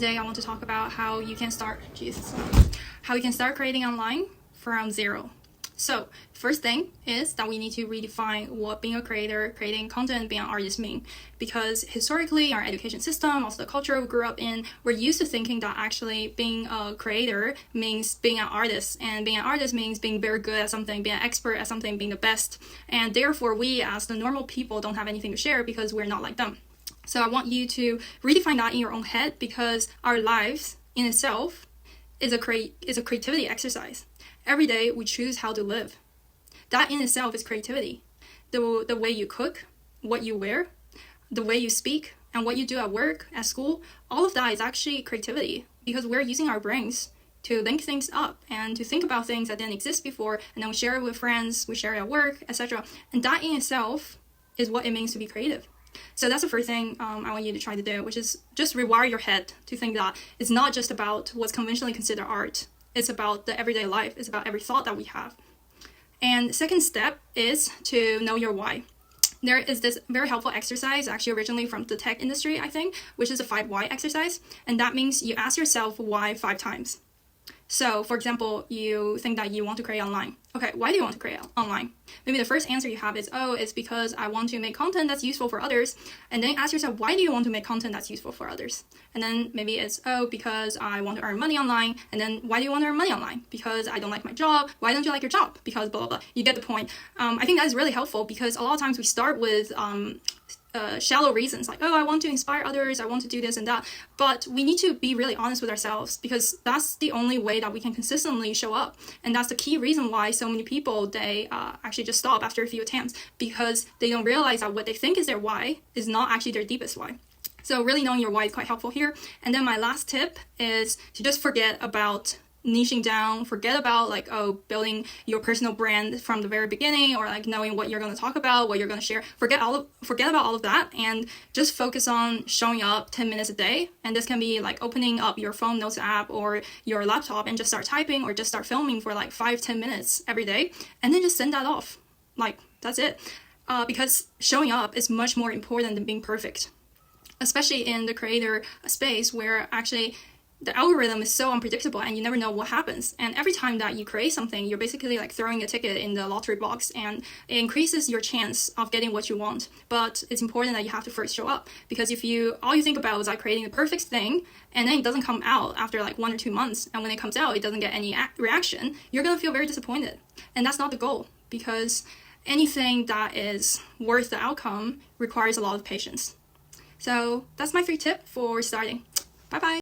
today I want to talk about how you can start creating online from zero. So first thing is that we need to redefine what being a creator, creating content, being an artist mean. Because historically, our education system, also the culture we grew up in, we're used to thinking that actually being a creator means being an artist. And being an artist means being very good at something, being an expert at something, being the best. And therefore, we as the normal people don't have anything to share because we're not like them. So I want you to redefine that in your own head, because our lives in itself is a creativity exercise. Every day we choose how to live. That in itself is creativity. The way you cook, what you wear, the way you speak, and what you do at work, at school, all of that is actually creativity, because we're using our brains to link things up and to think about things that didn't exist before, and then we share it with friends, we share it at work, etc. And that in itself is what it means to be creative. So that's the first thing I want you to try to do, which is just rewire your head to think that it's not just about what's conventionally considered art. It's about the everyday life. It's about every thought that we have. And the second step is to know your why. There is this very helpful exercise, actually originally from the tech industry, I think, which is a 5 why exercise. And that means you ask yourself why 5 times. So, for example, you think that you want to create online. Okay, why do you want to create online? Maybe the first answer you have is, oh, it's because I want to make content that's useful for others. And then ask yourself, why do you want to make content that's useful for others? And then maybe it's, oh, because I want to earn money online. And then why do you want to earn money online? Because I don't like my job. Why don't you like your job? Because blah, blah, blah. You get the point. I think that is really helpful, because a lot of times we start with shallow reasons, like, oh, I want to inspire others, I want to do this and that. But we need to be really honest with ourselves, because that's the only way that we can consistently show up. And that's the key reason why so many people, they actually just stop after a few attempts, because they don't realize that what they think is their why is not actually their deepest why. So really knowing your why is quite helpful here. And then my last tip is to just forget about niching down, forget about like, oh, building your personal brand from the very beginning, or like knowing what you're going to talk about, what you're going to share. Forget about all of that, and just focus on showing up 10 minutes a day. And this can be like opening up your phone notes app or your laptop and just start typing, or just start filming for like 5-10 minutes every day, and then just send that off. Like, that's it. Because showing up is much more important than being perfect, especially in the creator space, where actually the algorithm is so unpredictable and you never know what happens. And every time that you create something, you're basically like throwing a ticket in the lottery box, and it increases your chance of getting what you want. But it's important that you have to first show up, because if all you think about is like creating the perfect thing, and then it doesn't come out after like 1 or 2 months, and when it comes out, it doesn't get any reaction, you're gonna feel very disappointed. And that's not the goal, because anything that is worth the outcome requires a lot of patience. So that's my 3 tips for starting. Bye-bye.